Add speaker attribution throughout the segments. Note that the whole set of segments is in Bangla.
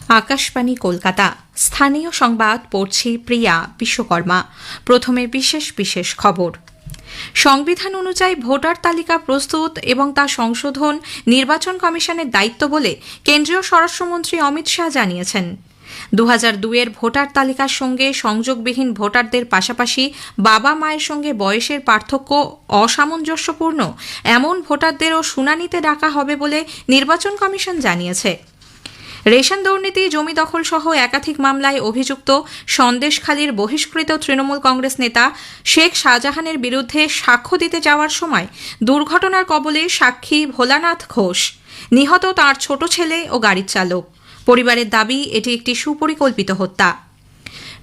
Speaker 1: আকাশবাণী কলকাতা। স্থানীয় সংবাদ পড়ছি প্রিয়া বিশ্বকর্মা। প্রথমে বিশেষ বিশেষ খবর। সংবিধান অনুযায়ী ভোটার তালিকা প্রস্তুত এবং তা সংশোধন নির্বাচন কমিশনের দায়িত্ব বলে কেন্দ্রীয় স্বরাষ্ট্রমন্ত্রী অমিত শাহ জানিয়েছেন। 2002-এর ভোটার তালিকার সঙ্গে সংযোগবিহীন ভোটারদের পাশাপাশি বাবা মায়ের সঙ্গে বয়সের পার্থক্য অসামঞ্জস্যপূর্ণ এমন ভোটারদেরও শুনানিতে ডাকা হবে বলে নির্বাচন কমিশন জানিয়েছে। রেশন দুর্নীতি, জমি দখল সহ একাধিক মামলায় অভিযুক্ত সন্দেশখালীর বহিষ্কৃত তৃণমূল কংগ্রেস নেতা শেখ শাহজাহানের বিরুদ্ধে সাক্ষ্য দিতে যাওয়ার সময় দুর্ঘটনার কবলে সাক্ষী ভোলানাথ ঘোষ। নিহত তার ছোট ছেলে ও গাড়ির চালক। পরিবারের দাবি এটি একটি সুপরিকল্পিত হত্যা।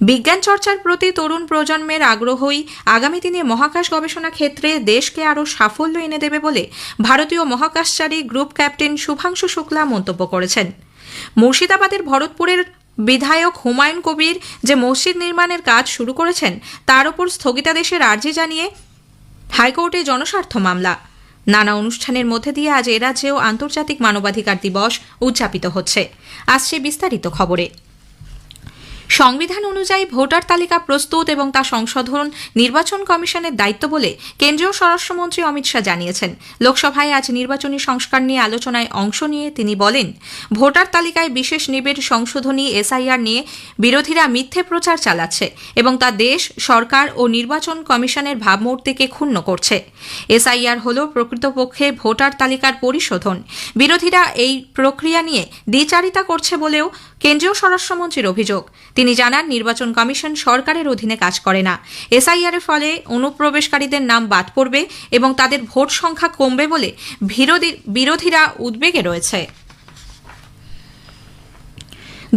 Speaker 1: বিজ্ঞান চর্চার প্রতি তরুণ প্রজন্মের আগ্রহই আগামী দিনে মহাকাশ গবেষণা ক্ষেত্রে দেশকে আরও সাফল্য এনে দেবে বলে ভারতীয় মহাকাশচারী গ্রুপ ক্যাপ্টেন শুভাংশু শুক্লা মন্তব্য করেছেন। মুর্শিদাবাদের ভরতপুরের বিধায়ক হুমায়ুন কবির যে মসজিদ নির্মাণের কাজ শুরু করেছেন তার উপর স্থগিতাদেশের আর্জি জানিয়ে হাইকোর্টে জনস্বার্থ মামলা। নানা অনুষ্ঠানের মধ্যে দিয়ে আজ এ রাজ্যেও আন্তর্জাতিক মানবাধিকার দিবস উদযাপিত হচ্ছে। আসছে বিস্তারিত খবরে। সংবিধান অনুযায়ী ভোটার তালিকা প্রস্তুত এবং তা সংশোধন নির্বাচন কমিশনের দায়িত্ব বলে কেন্দ্রীয় স্বরাষ্ট্রমন্ত্রী অমিত শাহ জানিয়েছেন। লোকসভায় আজ নির্বাচনী সংস্কার নিয়ে আলোচনায় অংশ নিয়ে তিনি বলেন, ভোটার তালিকায় বিশেষ নিবিড় সংশোধনী এসআইআর নিয়ে বিরোধীরা মিথ্যে প্রচার চালাচ্ছে এবং তা দেশ, সরকার ও নির্বাচন কমিশনের ভাবমূর্তিকে ক্ষুণ্ণ করছে। এসআইআর হল প্রকৃতপক্ষে ভোটার তালিকার পরিশোধন। বিরোধীরা এই প্রক্রিয়া নিয়ে দ্বিচারিতা করছে বলেও কেন্দ্রীয় স্বরাষ্ট্রমন্ত্রীর অভিযোগ। তিনি জানান, নির্বাচন কমিশন সরকারের অধীনে কাজ করে না। এসআইআর এর ফলে অনুপ্রবেশকারীদের নাম বাদ পড়বে এবং তাদের ভোট সংখ্যা কমবে বলে বিরোধীরা উদ্বেগে রয়েছে।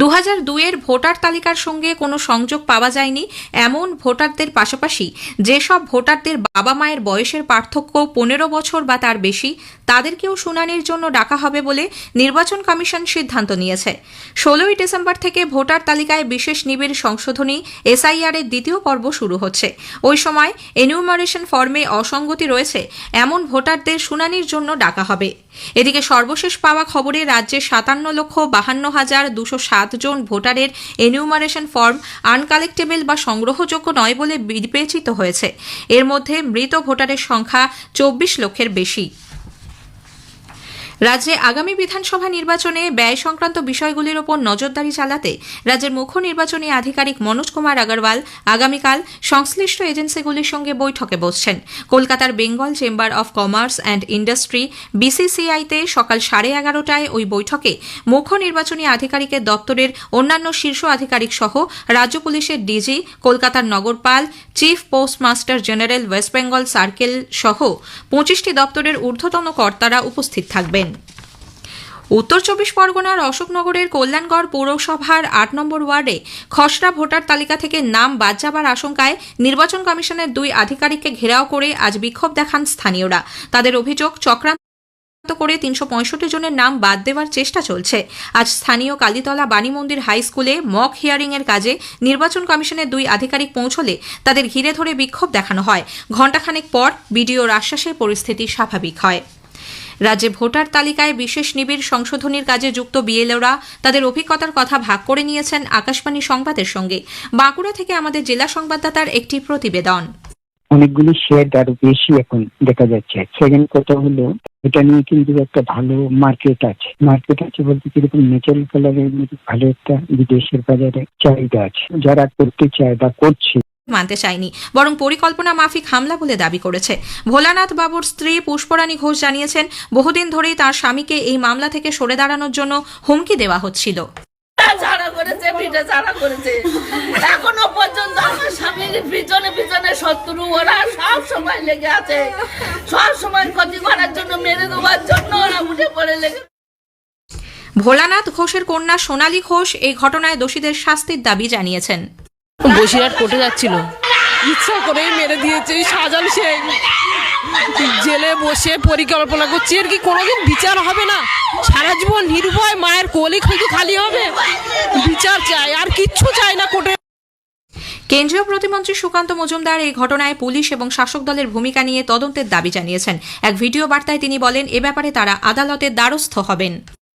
Speaker 1: 2002-এর ভোটার তালিকার সঙ্গে কোনো সংযোগ পাওয়া যায়নি এমন ভোটারদের পাশাপাশি যেসব ভোটারদের বাবা মায়ের বয়সের পার্থক্য 15 বছর বা তার বেশি, তাদেরকেও শুনানির জন্য ডাকা হবে বলে নির্বাচন কমিশন সিদ্ধান্ত নিয়েছে। 16ই ডিসেম্বর থেকে ভোটার তালিকায় বিশেষ নিবিড় সংশোধনী এসআইআর এর দ্বিতীয় পর্ব শুরু হচ্ছে। ওই সময় এনিউমারেশন ফর্মে অসঙ্গতি রয়েছে এমন ভোটারদের শুনানির জন্য ডাকা হবে। এদিকে সর্বশেষ পাওয়া খবরে রাজ্যে 57,52,207 জন ভোটারের এনিউমারেশন ফর্ম আনকালেক্টেবল বা সংগ্রহযোগ্য নয় বলে বিবেচিত হয়েছে। এর মধ্যে মৃত ভোটারের সংখ্যা 24 লক্ষের বেশি। রাজ্যে আগামী বিধানসভা নির্বাচনে ব্যয় সংক্রান্ত বিষয়গুলির ওপর নজরদারি চালাতে রাজ্যের মুখ্য নির্বাচনী আধিকারিক মনোজ কুমার আগরওয়াল আগামীকাল সংশ্লিষ্ট এজেন্সিগুলির সঙ্গে বৈঠকে বসছেন। কলকাতার Bengal chamber of commerce and industry BCCI-তে সকাল 11:30টায় ওই বৈঠকে মুখ্য নির্বাচনী আধিকারিকের দপ্তরের অন্যান্য শীর্ষ আধিকারিক সহ রাজ্য পুলিশের ডিজি, কলকাতার নগরপাল, chief postmaster general, West Bengal circle সহ 25টি দপ্তরের ঊর্ধ্বতন কর্তারা উপস্থিত থাকবেন। উত্তর 24 পরগনার অশোকনগরের কল্যাণগড় পৌরসভার 8 নম্বর ওয়ার্ডে খসড়া ভোটার তালিকা থেকে নাম বাদ যাবার আশঙ্কায় নির্বাচন কমিশনের 2 আধিকারিককে ঘেরাও করে আজ বিক্ষোভ দেখান স্থানীয়রা। তাদের অভিযোগ, চক্রান্ত করে 365 জনের নাম বাদ দেওয়ার চেষ্টা চলছে। আজ স্থানীয় কালীতলা বাণী মন্দির হাই স্কুলে মক হিয়ারিং এর কাজে নির্বাচন কমিশনের 2 আধিকারিক পৌঁছলে তাদের ঘিরে ধরে বিক্ষোভ দেখানো হয়। ঘণ্টাখানেক পর বিডিওর আশ্বাসে পরিস্থিতি স্বাভাবিক হয়। রাজ্যে ভোটার তালিকায় বিশেষ নিবিড় সংশোধনীর কাজে যুক্ত বিএলওরা তাদের অভিজ্ঞতার কথা ভাগ করে নিয়েছেন আকাশবাণী সংবাদের সঙ্গে। বাঁকুড়া থেকে আমাদের জেলা সংবাদদাতার একটি প্রতিবেদন।
Speaker 2: অনেকগুলি শেড আরো বেশি এখন দেখা যাচ্ছে। সেকেন্ড কথা হলো, এটা নিয়ে কিন্তু একটা ভালো মার্কেট আছে বলতে কিরকম ন্যাচারাল কালারের মধ্যে ভালো একটা বিদেশের বাজারে চাহিদা আছে। যারা করতে চায় বা করছে
Speaker 1: মানতে চায়নি, বরং পরিকল্পনা মাফিক হামলা বলে দাবি করেছে। ভোলানাথ বাবুর স্ত্রী পুষ্পরানী ঘোষ জানিয়েছেন, বহুদিন ধরেই তার স্বামীকে এই মামলা থেকে সরে দাঁড়ানোর জন্য হুমকি দেওয়া হচ্ছিল।
Speaker 3: এখনো পর্যন্ত আমার স্বামীর পিছনে শত্রু, ওরা সব সময় লেগে আছে। সব সময় ক্ষতি করার জন্য, মেরে দেওয়ার জন্য ওরা উঠে পড়ে লেগে।
Speaker 1: ভোলানাথ ঘোষের কন্যা সোনালী ঘোষ এই ঘটনায় দোষীদের শাস্তির দাবি জানিয়েছেন।
Speaker 4: বসিরহাট কোর্টে যাচ্ছিল, ইচ্ছা করেই মেরে দিয়েছে। শাহজাহান শেখ জেলে বসে পরিকল্পনা করছে, এর কি কোনোদিন বিচার হবে না? সারা জীবন নির্ভয় মায়ের কোলে হয়তো খালি হবে। বিচার চাই, আর কিচ্ছু চাই না কোর্টে।
Speaker 1: কেন্দ্রীয় প্রতিমন্ত্রী সুকান্ত মজুমদার এই ঘটনায় পুলিশ এবং শাসক দলের ভূমিকা নিয়ে তদন্তের দাবি জানিয়েছেন। এক ভিডিও বার্তায় তিনি বলেন, এ ব্যাপারে তারা আদালতের দ্বারস্থ হবেন।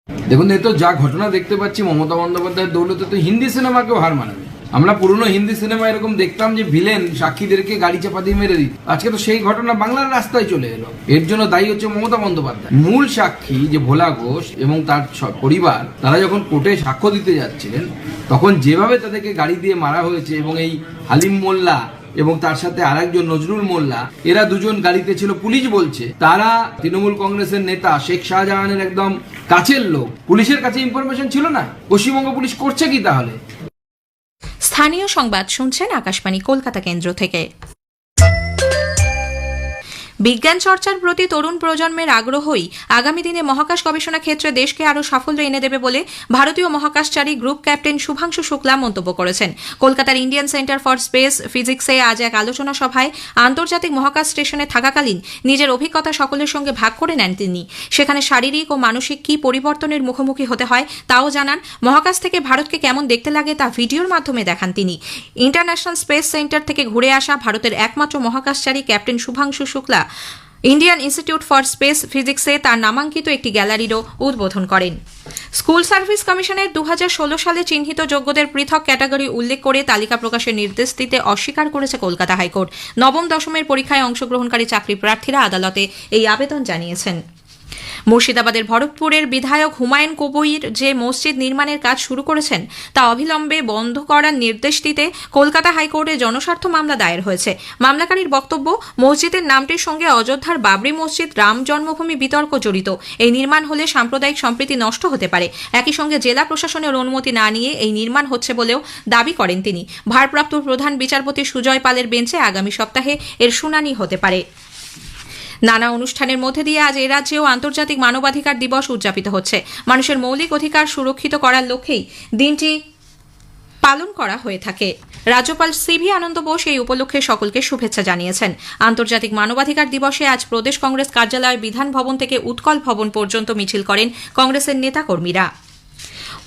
Speaker 5: দেখুন, এই তো যা ঘটনা দেখতে পাচ্ছি, মমতা বন্দ্যোপাধ্যায়ের দৌলতে তো হিন্দি সিনেমাকেও হার মানাবে। আমরা পুরনো হিন্দি সিনেমা এরকম দেখতাম যে ভিলেন সাক্ষীদেরকে গাড়ি চাপা দিয়ে মেরে দিত, আজকে তো সেই ঘটনা বাংলার রাস্তায় চলে এলো। এর জন্য দায়ী হচ্ছে মমতা বন্দ্যোপাধ্যায়। মূল সাক্ষী যে ভোলা ঘোষ এবং তার পরিবার, তারা যখন কোর্টে সাক্ষ্য দিতে যাচ্ছিলেন তখন যেভাবে তাদেরকে গাড়ি দিয়ে মারা হয়েছে, এবং এই হালিম মোল্লা এবং তার সাথে আরেকজন নজরুল মোল্লা, এরা দুজন গাড়িতে ছিল। পুলিশ বলছে তারা তৃণমূল কংগ্রেসের নেতা শেখ শাহজাহানের একদম কাছের লোক। পুলিশের কাছে ইনফরমেশন ছিল না। পশ্চিমবঙ্গ পুলিশ করছে কি তাহলে?
Speaker 1: স্থানীয় সংবাদ শুনছেন আকাশবাণী কলকাতা কেন্দ্র থেকে। বিজ্ঞান চর্চার প্রতি তরুণ প্রজন্মের আগ্রহই আগামী দিনে মহাকাশ গবেষণা ক্ষেত্রে দেশকে আরও সাফল্য এনে দেবে বলে ভারতীয় মহাকাশচারী গ্রুপ ক্যাপ্টেন শুভাংশু শুক্লা মন্তব্য করেছেন। কলকাতার ইন্ডিয়ান সেন্টার ফর স্পেস ফিজিক্সে আজ এক আলোচনা সভায় আন্তর্জাতিক মহাকাশ স্টেশনে থাকাকালীন নিজের অভিজ্ঞতা সকলের সঙ্গে ভাগ করে নেন তিনি। সেখানে শারীরিক ও মানসিক কী পরিবর্তনের মুখোমুখি হতে হয় তাও জানান। মহাকাশ থেকে ভারতকে কেমন দেখতে লাগে তা ভিডিওর মাধ্যমে দেখান তিনি। ইন্টারন্যাশনাল স্পেস সেন্টার থেকে ঘুরে আসা ভারতের একমাত্র মহাকাশচারী captain Shubhanshu Shukla Indian institute for space ফিজিক্সে তার নামাঙ্কিত একটি গ্যালারিরও উদ্বোধন করেন। স্কুল সার্ভিস কমিশনের 2016 সালে চিহ্নিত যোগ্যদের পৃথক ক্যাটাগরি উল্লেখ করে তালিকা প্রকাশের নির্দেশ দিতে অস্বীকার করেছে কলকাতা হাইকোর্ট। নবম দশমের পরীক্ষায় অংশগ্রহণকারী চাকরি প্রার্থীরা আদালতে এই আবেদন জানিয়েছেন। মুর্শিদাবাদের ভরতপুরের বিধায়ক হুমায়ুন কবির যে মসজিদ নির্মাণের কাজ শুরু করেছেন তা অবিলম্বে বন্ধ করার নির্দেশ দিতে কলকাতা হাইকোর্টে জনস্বার্থ মামলা দায়ের হয়েছে। মামলাকারীর বক্তব্য, মসজিদের নামটির সঙ্গে অযোধ্যার বাবরি মসজিদ রাম জন্মভূমি বিতর্ক জড়িত। এই নির্মাণ হলে সাম্প্রদায়িক সম্প্রীতি নষ্ট হতে পারে। একই সঙ্গে জেলা প্রশাসনের অনুমতি না নিয়ে এই নির্মাণ হচ্ছে বলেও দাবি করেন তিনি। ভারপ্রাপ্ত প্রধান বিচারপতি সুজয় পালের বেঞ্চে আগামী সপ্তাহে এর শুনানি হতে পারে। নানা অনুষ্ঠানের মধ্যে দিয়ে আজ এ রাজ্যেও আন্তর্জাতিক মানবাধিকার দিবস উদযাপিত হচ্ছে। মানুষের মৌলিক অধিকার সুরক্ষিত করার লক্ষ্যেই দিনটি পালন করা হয়ে থাকে। রাজ্যপাল সিভি আনন্দ বোস এই উপলক্ষে সকলকে শুভেচ্ছা জানিয়েছেন। আন্তর্জাতিক মানবাধিকার দিবসে আজ প্রদেশ কংগ্রেস কার্যালয় বিধান ভবন থেকে উৎকল ভবন পর্যন্ত মিছিল করেন কংগ্রেসের নেতাকর্মীরা।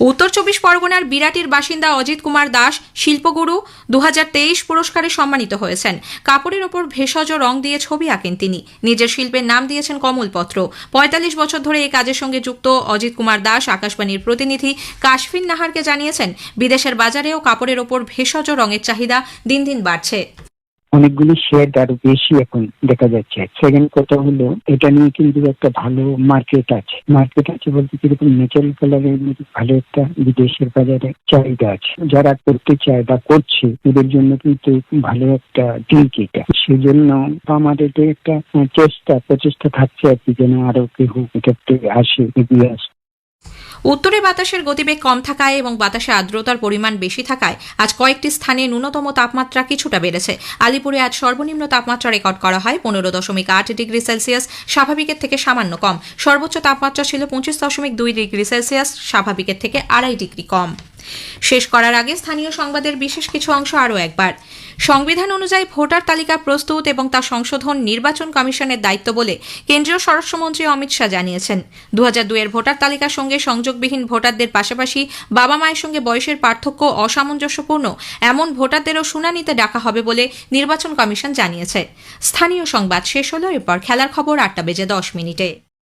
Speaker 1: উত্তর 24 পরগনার বিরাটির বাসিন্দা অজিত কুমার দাস শিল্পগুরু 2023 পুরস্কারে সম্মানিত হয়েছেন। কাপড়ের ওপর ভেষজ রং দিয়ে ছবি আঁকেন তিনি। নিজের শিল্পের নাম দিয়েছেন কমলপত্র। 45 বছর ধরে এই কাজের সঙ্গে যুক্ত অজিত কুমার দাস আকাশবাণীর প্রতিনিধি কাশফিন নাহারকে জানিয়েছেন, বিদেশের বাজারেও কাপড়ের ওপর ভেষজ রঙের চাহিদা দিন দিন বাড়ছে।
Speaker 2: অনেকগুলি শেড আরো বেশি এখন দেখা যাচ্ছে। সেকেন্ড কথা হলো, এটা নিয়ে কিন্তু একটা ভালো মার্কেট আছে বলতে কিরকম ন্যাচারাল কালারের মধ্যে ভালো একটা বিদেশের বাজারে চাহিদা আছে। যারা করতে চায় বা করছে এদের জন্য কিন্তু ভালো একটা দিক এটা। সেই জন্য আমাদের একটা প্রচেষ্টা থাকছে আর কি, যেন আরো কেউ এটাতে আসে, এগিয়ে আসে।
Speaker 1: উত্তরে বাতাসের গতিবেগ কম থাকায় এবং বাতাসে আর্দ্রতার পরিমাণ বেশি থাকায় আজ কয়েকটি স্থানে ন্যূনতম তাপমাত্রা কিছুটা বেড়েছে। আলিপুরে আজ সর্বনিম্ন তাপমাত্রা রেকর্ড করা হয় 15.8 ডিগ্রি সেলসিয়াস, স্বাভাবিকের থেকে সামান্য কম। সর্বোচ্চ তাপমাত্রা ছিল 25.2 ডিগ্রি সেলসিয়াস, স্বাভাবিকের থেকে 2.5 ডিগ্রি কম। শেষ করার আগে স্থানীয় সংবাদের বিশেষ কিছু অংশ আরও একবার। সংবিধান অনুযায়ী ভোটার তালিকা প্রস্তুত এবং তা সংশোধন নির্বাচন কমিশনের দায়িত্ব বলে কেন্দ্রীয় স্বরাষ্ট্রমন্ত্রী অমিত শাহ জানিয়েছেন। 2002 ভোটার তালিকার সঙ্গে সংযোগবিহীন ভোটারদের পাশাপাশি বাবা মায়ের সঙ্গে বয়সের পার্থক্য অসামঞ্জস্যপূর্ণ এমন ভোটারদেরও শুনানিতে ডাকা হবে বলে নির্বাচন কমিশন জানিয়েছে। স্থানীয় সংবাদ শেষ হলো। এরপর খেলার খবর 8:10 মিনিটে।